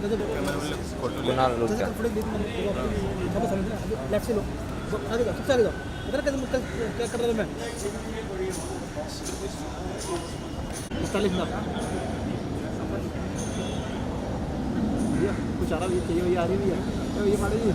कुणाल लोग क्या लेफ्ट से लो आगे जाओ सबसे आगे जाओ इधर क्या कर रहा था मैं 45 मिनट भैया कुछ आ रहा है चाहिए भैया आ रही है ये मारे जी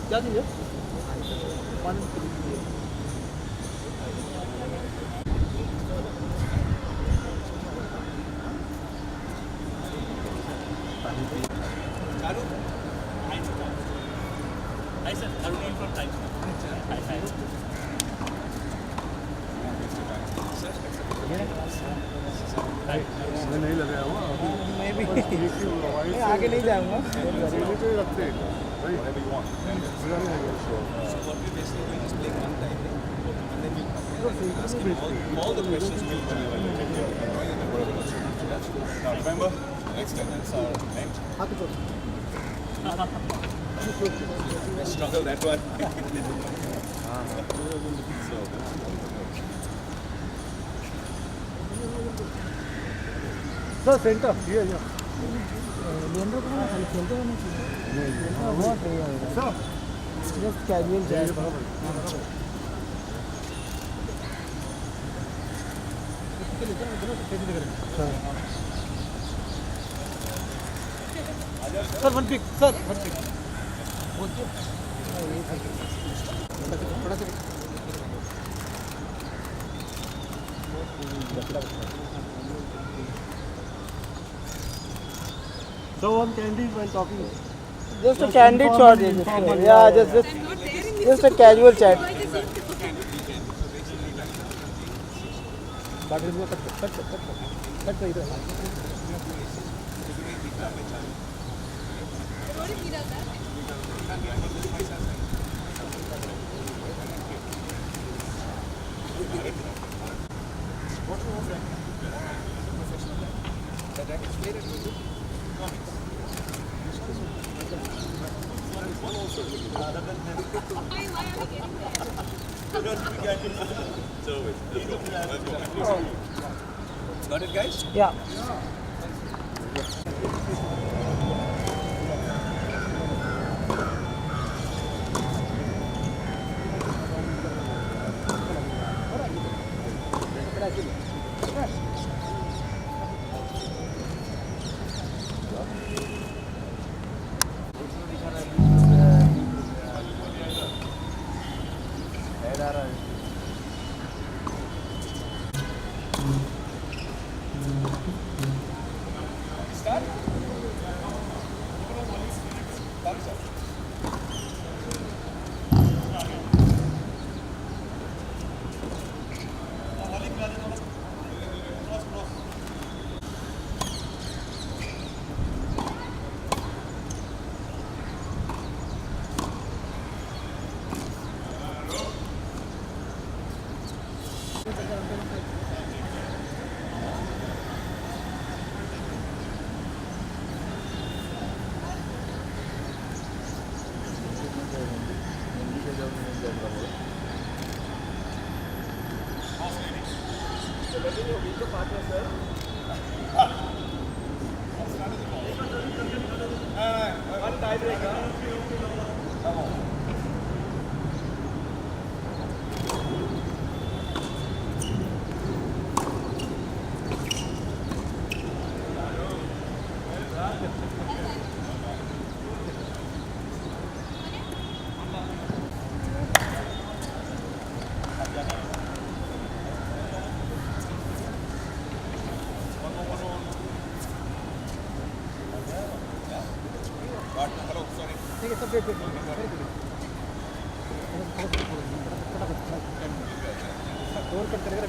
क्या चीज़ है नहीं लगाया हुआ मैं भी आगे नहीं जाऊँगा all the questions will be now remember next sentence are meant I struggle that one sir centre ये लेंडर को ना खाली खेलते रहना चाहिए बहुत बढ़िया होगा सर जस्ट कैजुअल जैज सर वन पिक थोड़ा सा so on candies while talking just a candid shot yeah just a casual chat got it guys yeah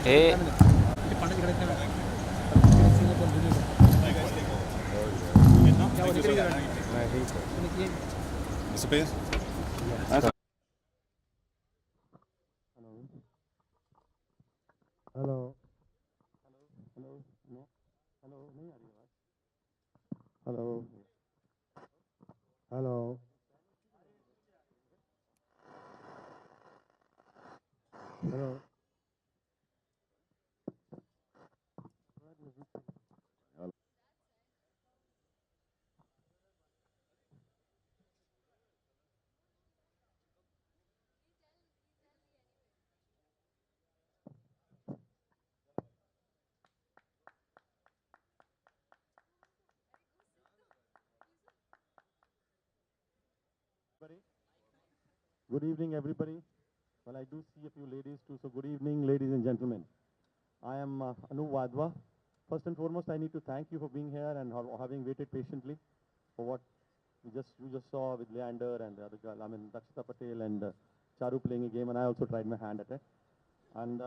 Hey. Mr. Paes? Hello hello hello hello everybody. Good evening, everybody. Well, I do see a few ladies too, so good evening, ladies and gentlemen. I am Anu Wadhwa. First and foremost, I need to thank you for being here and having waited patiently for what you just saw with Leander and the other girl. I mean, Dakshita Patel and Charu playing a game, and I also tried my hand at it. And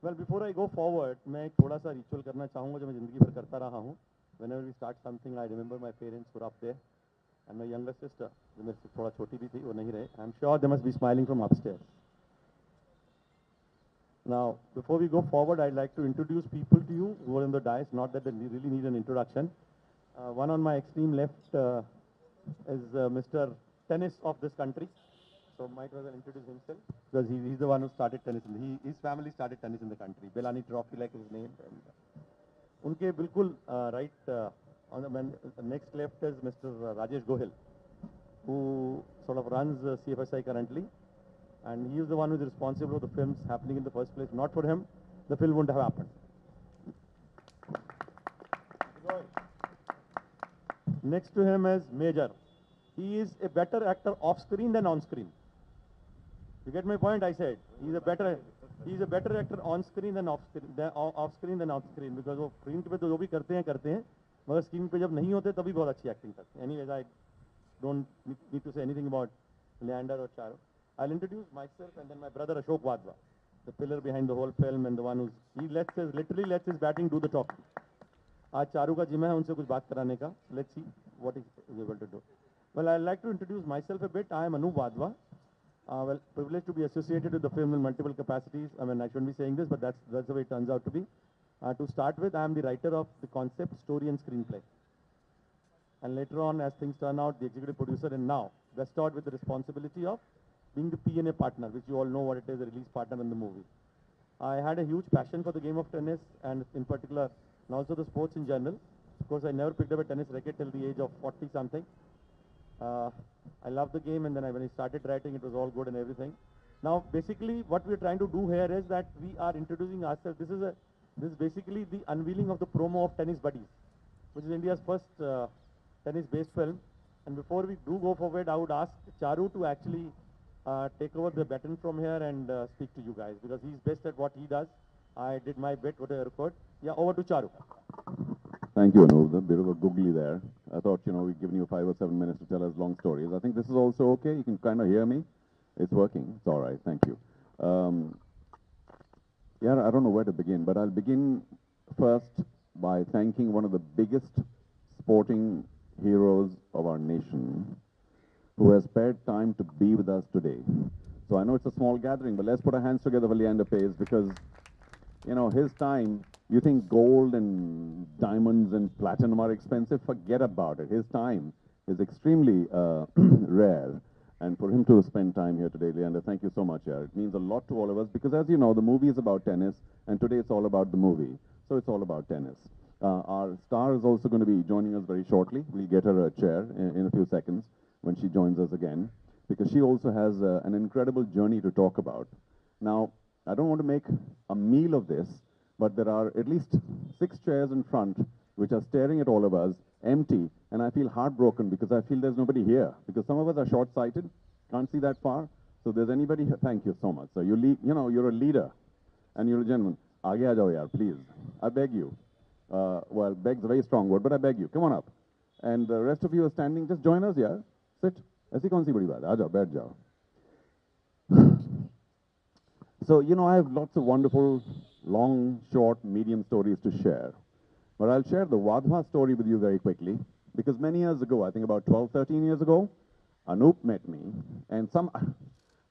well, before I go forward, मैं एक थोड़ा सा ritual करना चाहूँगा जो मैं ज़िंदगी भर करता रहा हूँ. Whenever we start something, I remember my parents were up there, and my younger sister, जो मेरे से थोड़ा छोटी भी थी, वो नहीं रहे. I'm sure they must be smiling from upstairs. Now, before we go forward, I'd like to introduce people to you who are in the dais. Not that they really need an introduction. One on my extreme left is Mr. Tennis of this country. So might as well introduce himself because he's the one who started tennis. His family started tennis in the country. Belani Trophy, like his name. And unke bilkul right on the next left is Mr. Rajesh Gohil, who sort of runs CFSI currently. And he is the one who is responsible for the films happening in the first place. Not for him, the film wouldn't have happened. Next to him is Major. He is a better actor off screen than on screen. You get my point? I said he's a better actor on screen than off screen than on screen, because वो screen पे तो जो भी करते हैं मगर screen पे जब नहीं होते तभी बहुत अच्छी acting करते हैं. Anyways, I don't need to say anything about Leander or Charu. I'll introduce myself and then my brother Ashok Wadhwa, the pillar behind the whole film and the one who literally lets his batting do the talking. आज चारू का जिम्मा है उनसे कुछ बात कराने का. Let's see what he's able to do. Well, I'd like to introduce myself a bit. I am Anu Wadhwa. Well, privileged to be associated with the film in multiple capacities. I mean, I shouldn't be saying this, but that's the way it turns out to be. To start with, I am the writer of the concept, story and screenplay. And later on, as things turn out, the executive producer, and now vested with the responsibility of being the P&A partner, which you all know what it is, a release partner in the movie. I had a huge passion for the game of tennis, and in particular, and also the sports in general. Of course, I never picked up a tennis racket till the age of 40-something. I loved the game, and then when I started writing, it was all good and everything. Now, basically, what we're trying to do here is that we are introducing ourselves. This is basically the unveiling of the promo of Tennis Buddies, which is India's first tennis-based film. And before we do go forward, I would ask Charu to actually take over the baton from here and speak to you guys, because he's best at what he does. I did my bit, whatever I record. Yeah, over to Charu. Thank you, Anu. A bit of a googly there. I thought, we've given you 5 or 7 minutes to tell us long stories. I think this is also okay. You can kind of hear me. It's working. It's all right. Thank you. Yeah, I don't know where to begin, but I'll begin first by thanking one of the biggest sporting heroes of our nation, who has spared time to be with us today. So I know it's a small gathering, but let's put our hands together for Leander Paes, because, his time, you think gold and diamonds and platinum are expensive? Forget about it. His time is extremely rare. And for him to spend time here today, Leander, thank you so much. Yeah. It means a lot to all of us, because as you know, the movie is about tennis, and today it's all about the movie. So it's all about tennis. Our star is also going to be joining us very shortly. We'll get her a chair in a few seconds when she joins us again, because she also has an incredible journey to talk about. Now, I don't want to make a meal of this, but there are at least 6 chairs in front which are staring at all of us, empty, and I feel heartbroken because I feel there's nobody here, because some of us are short-sighted, can't see that far. So if there's anybody here, thank you so much. So you're a leader, and you're a gentleman. Aage aa jao yaar, please. I beg you. Well, beg's a very strong word, but I beg you. Come on up. And the rest of you are standing. Just join us, yeah. Sit. ऐसी कौन सी बड़ी बात है? आ जाओ, बैठ जाओ. So, I have lots of wonderful, long, short, medium stories to share. But I'll share the Wadhwa story with you very quickly, because many years ago, I think about 12, 13 years ago, Anup met me, and I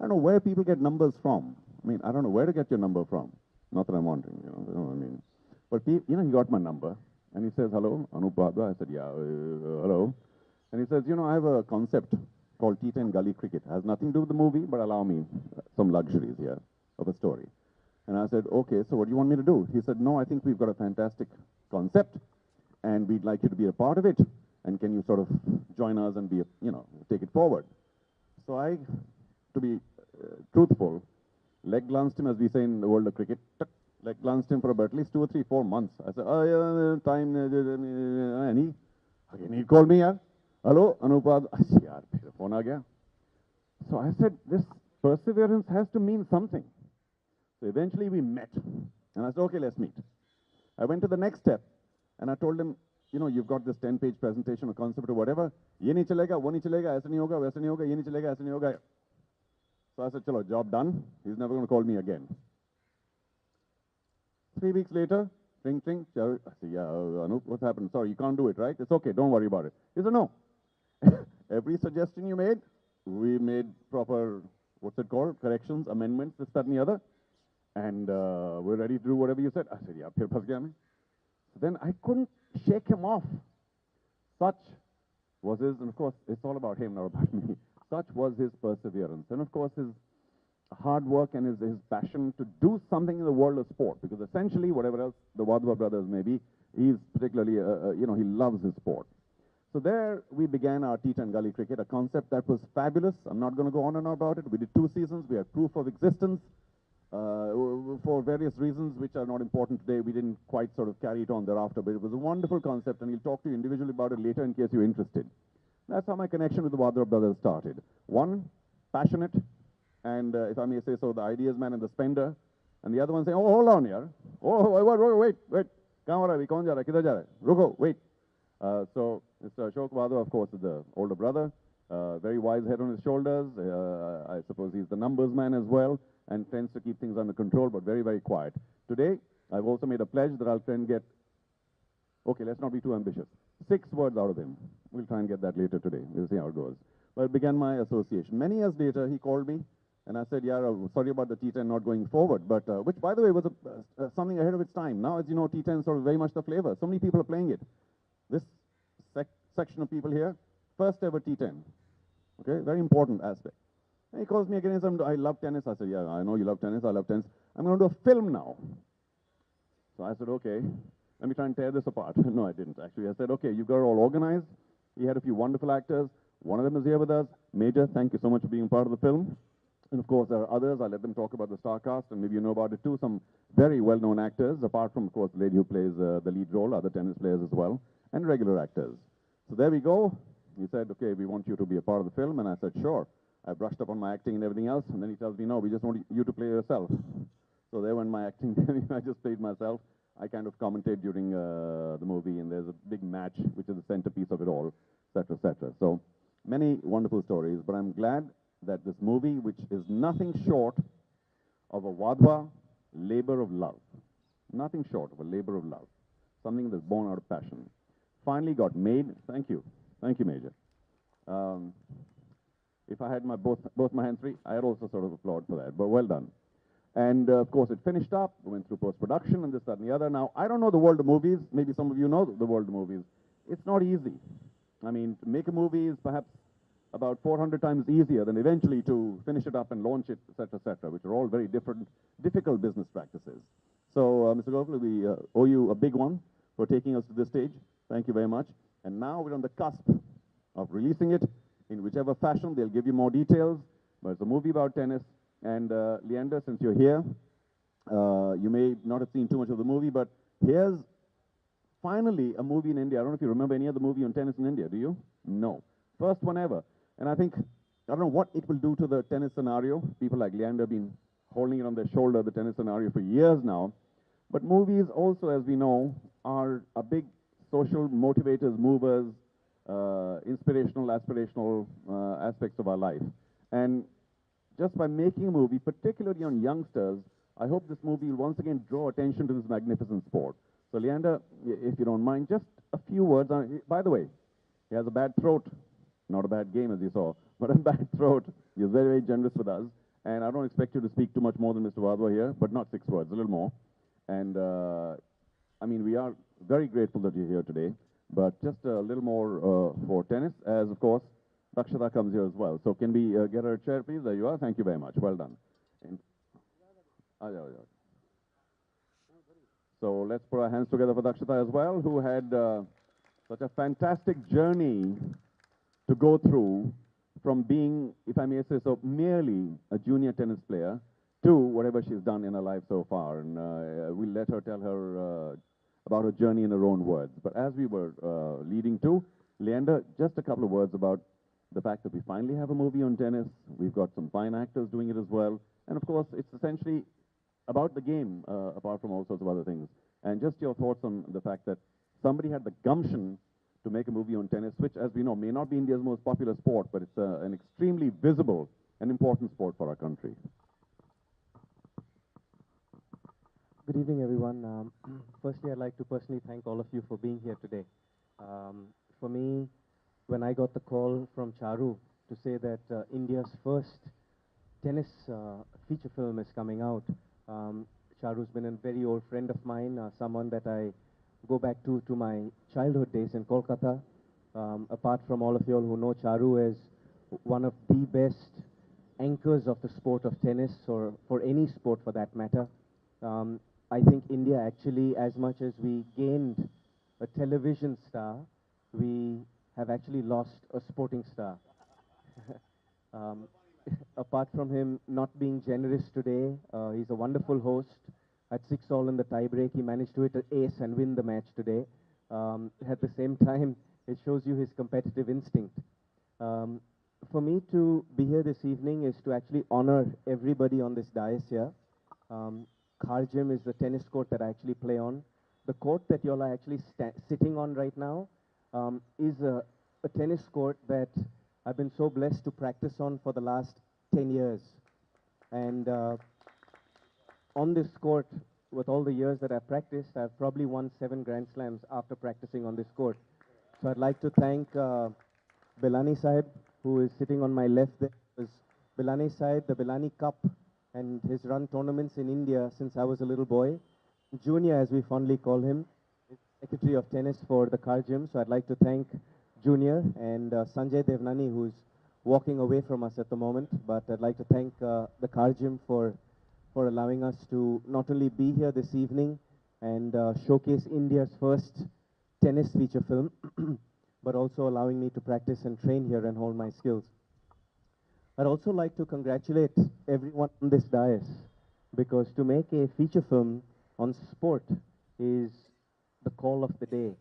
don't know where people get numbers from. I mean, I don't know where to get your number from. Not that I'm wondering, you know what I mean. But, he got my number, and he says, hello, Anup Wadhwa. I said, yeah, hello. And he says, I have a concept called T10 Gully Cricket. It has nothing to do with the movie, but allow me some luxuries here of a story. And I said, okay, so what do you want me to do? He said, no, I think we've got a fantastic concept, and we'd like you to be a part of it. And can you sort of join us and be, take it forward? So I, to be truthful, leg glanced him, as we say in the world of cricket, leg glanced him for about at least 2 or 3, 4 months. I said, oh, yeah, time, and he called me, yaar. Hello, Anupad. Yaar, phone aa gaya. So I said, this perseverance has to mean something. So eventually we met. And I said, okay, let's meet. I went to the next step. And I told him, you know, you've got this 10-page presentation or concept or whatever. Ye nahi chalega, wo nahi chalega, aisa nahi hoga, waisa nahi hoga, ye nahi chalega, aisa nahi hoga. So I said, chalo, job done. He's never going to call me again. 3 weeks later, ring, ring. I said, yeah, Anup, what's happened? Sorry, you can't do it, right? It's okay, don't worry about it. He said, no. Every suggestion you made, we made proper, what's it called, corrections, amendments, this, that, and the other. And we're ready to do whatever you said. I said, yeah, phir phas gaya main. So then I couldn't shake him off. Such was his, and of course, it's all about him, not about me. Such was his perseverance. And of course, his hard work and his passion to do something in the world of sport. Because essentially, whatever else the Wadhwa brothers may be, he's particularly, you know, he loves his sport. So there we began our T10 Gully cricket, a concept that was fabulous. I'm not going to go on and on about it. We did 2 seasons. We had proof of existence. For various reasons which are not important today, we didn't quite sort of carry it on thereafter, but it was a wonderful concept, and he'll talk to you individually about it later in case you're interested. That's how my connection with the Wadhwa brothers started. One, passionate, and if I may say so, the ideas man and the spender, and the other one saying, oh, hold on, yaar. Oh, wait. Kahan ho raha hai? Kaun ja raha hai? Kidhar ja raha hai? Ruko, wait. So Mr. Ashok Wadhwa, of course, is the older brother, very wise head on his shoulders. I suppose he's the numbers man as well, and tends to keep things under control, but very, very quiet. Today, I've also made a pledge that I'll try and get, okay, let's not be too ambitious, 6 words out of him. We'll try and get that later today. We'll see how it goes. But it began my association. Many years later, he called me, and I said, yeah, sorry about the T10 not going forward, but which, by the way, was something ahead of its time. Now, as you know, T10 is sort of very much the flavor. So many people are playing it. This section of people here, first ever T10. Okay, very important aspect. And he calls me again and says, I love tennis. I said, yeah, I know you love tennis. I love tennis. I'm going to do a film now. So I said, okay, let me try and tear this apart. No, I didn't, actually. I said, okay, you've got it all organized. He had a few wonderful actors. One of them is here with us. Major, thank you so much for being part of the film. And of course, there are others. I'll let them talk about the star cast, and maybe you know about it too. Some very well-known actors, apart from, of course, the lady who plays the lead role, other tennis players as well, and regular actors. So there we go. He said, okay, we want you to be a part of the film. And I said, sure. I brushed up on my acting and everything else. And then he tells me, no, we just want you to play yourself. So there went my acting. I just played myself. I kind of commented during the movie, and there's a big match, which is the centerpiece of it all, et cetera, et cetera. So many wonderful stories. But I'm glad that this movie, which is nothing short of a Wadhwa labor of love, nothing short of a labor of love, something that's born out of passion, finally got made. Thank you, Major. If I had both my hands free, I'd also sort of applaud for that, but well done. And of course, it finished up, went through post-production and this, that, and the other. Now, I don't know the world of movies. Maybe some of you know the world of movies. It's not easy. I mean, to make a movie is perhaps about 400 times easier than eventually to finish it up and launch it, et cetera, which are all very difficult business practices. So, Mr. Gokul, we owe you a big one for taking us to this stage. Thank you very much. And now we're on the cusp of releasing it in whichever fashion. They'll give you more details. But it's a movie about tennis. And Leander, since you're here, you may not have seen too much of the movie, but here's finally a movie in India. I don't know if you remember any other movie on tennis in India, do you? No. First one ever. And I think, I don't know what it will do to the tennis scenario. People like Leander have been holding it on their shoulder, the tennis scenario, for years now. But movies also, as we know, are a big social motivators, movers, inspirational, aspirational aspects of our life. And just by making a movie, particularly on youngsters, I hope this movie will once again draw attention to this magnificent sport. So Leander, if you don't mind, just a few words. By the way, he has a bad throat. Not a bad game, as you saw, but a bad throat. You're very, very generous with us. And I don't expect you to speak too much more than Mr. Wadhwa here, but not 6 words, a little more. And I mean, we are very grateful that you're here today, but just a little more for tennis, as of course, Dakshita comes here as well. So can we get her a chair, please? There you are. Thank you very much. Well done. And, so let's put our hands together for Dakshita as well, who had such a fantastic journey to go through from being, if I may say so, merely a junior tennis player to whatever she's done in her life so far. And we'll let her tell her about her journey in her own words. But as we were leading to, Leander, just a couple of words about the fact that we finally have a movie on tennis. We've got some fine actors doing it as well. And of course, it's essentially about the game, apart from all sorts of other things. And just your thoughts on the fact that somebody had the gumption to make a movie on tennis, which, as we know, may not be India's most popular sport, but it's an extremely visible and important sport for our country. Good evening, everyone. Firstly, I'd like to personally thank all of you for being here today. For me, when I got the call from Charu to say that India's first tennis feature film is coming out, Charu's been a very old friend of mine, someone that I go back to my childhood days in Kolkata. Apart from all of you all who know Charu as one of the best anchors of the sport of tennis, or for any sport for that matter. I think India actually, as much as we gained a television star, we have actually lost a sporting star. Apart from him not being generous today, he's a wonderful host. At 6-all in the tiebreak, he managed to hit an ace and win the match today. At the same time, it shows you his competitive instinct. For me to be here this evening is to actually honor everybody on this dais here. Kharjim is the tennis court that I actually play on. The court that you all are actually sitting on right now is a tennis court that I've been so blessed to practice on for the last 10 years. And on this court, with all the years that I've practiced, I've probably won 7 Grand Slams after practicing on this court. So I'd like to thank Bilani Sahib, who is sitting on my left there. Bilani Sahib, the Bilani Cup, and he's run tournaments in India since I was a little boy. Junior, as we fondly call him, is Secretary of Tennis for the Kharjim. So I'd like to thank Junior and Sanjay Devnani, who's walking away from us at the moment. But I'd like to thank the Kharjim for allowing us to not only be here this evening and showcase India's first tennis feature film, but also allowing me to practice and train here and hone my skills. I'd also like to congratulate everyone on this dais, because to make a feature film on sport is the call of the day.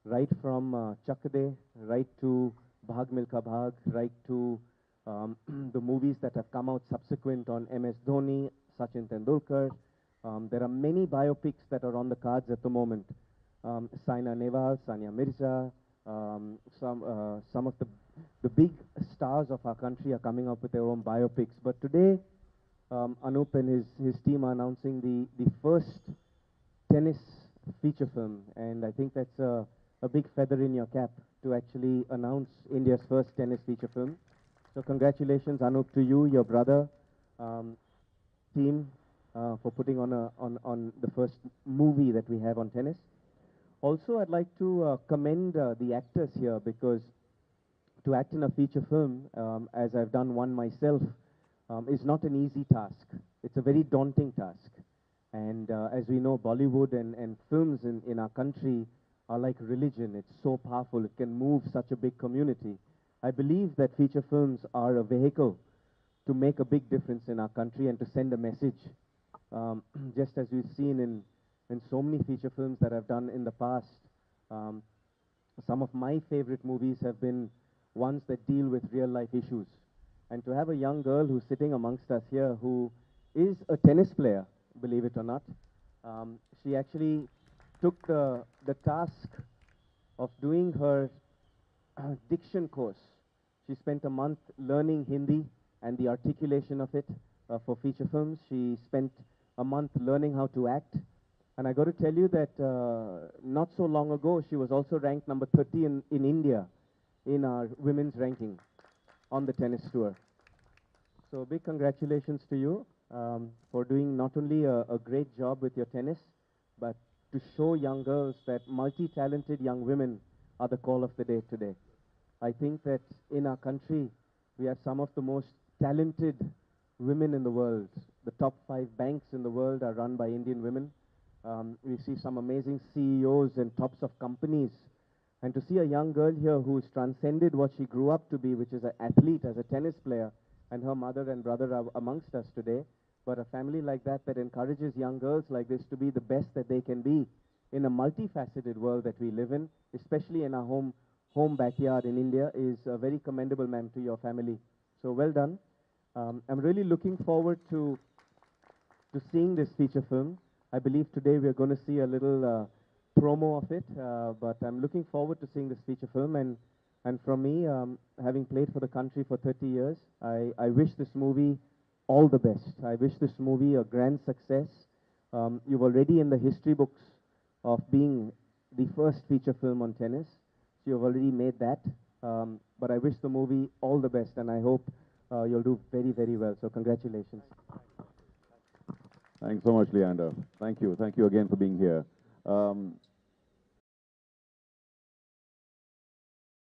Right from Chakde, right to Bhag Milka Bhag, right to the movies that have come out subsequent on MS Dhoni, Sachin Tendulkar. There are many biopics that are on the cards at the moment. Saina Nehwal, Sania Mirza, some of the big stars of our country are coming up with their own biopics. But today, Anup and his team are announcing the first tennis feature film. And I think that's a big feather in your cap to actually announce India's first tennis feature film. So congratulations, Anup, to you, your brother, team, for putting on the first movie that we have on tennis. Also, I'd like to commend the actors here, because to act in a feature film, as I've done one myself, is not an easy task. It's a very daunting task. And as we know, Bollywood and films in our country are like religion. It's so powerful. It can move such a big community. I believe that feature films are a vehicle to make a big difference in our country and to send a message. Just as we've seen in so many feature films that I've done in the past. Some of my favorite movies have been ones that deal with real life issues. And to have a young girl who's sitting amongst us here who is a tennis player, believe it or not, she actually took the task of doing her diction course. She spent a month learning Hindi and the articulation of it for feature films. She spent a month learning how to act. And I got to tell you that not so long ago, she was also ranked number 30 in India in our women's ranking on the tennis tour. So big congratulations to you for doing not only a great job with your tennis, but to show young girls that multi-talented young women are the call of the day today. I think that in our country, we have some of the most talented women in the world. The top 5 banks in the world are run by Indian women. We see some amazing CEOs and tops of companies. And to see a young girl here who's transcended what she grew up to be, which is an athlete, as a tennis player, and her mother and brother are amongst us today, but a family like that that encourages young girls like this to be the best that they can be in a multifaceted world that we live in, especially in our home home backyard in India is very commendable, ma'am, to your family. So well done. I'm really looking forward to seeing this feature film. I believe today we are going to see a little promo of it, but I'm looking forward to seeing this feature film. And from me, having played for the country for 30 years, I wish this movie all the best. I wish this movie a grand success. You've already in the history books of being the first feature film on tennis. So you've already made that. But I wish the movie all the best, and I hope you'll do very, very well. So congratulations. Thanks so much, Leander. Thank you. Thank you again for being here.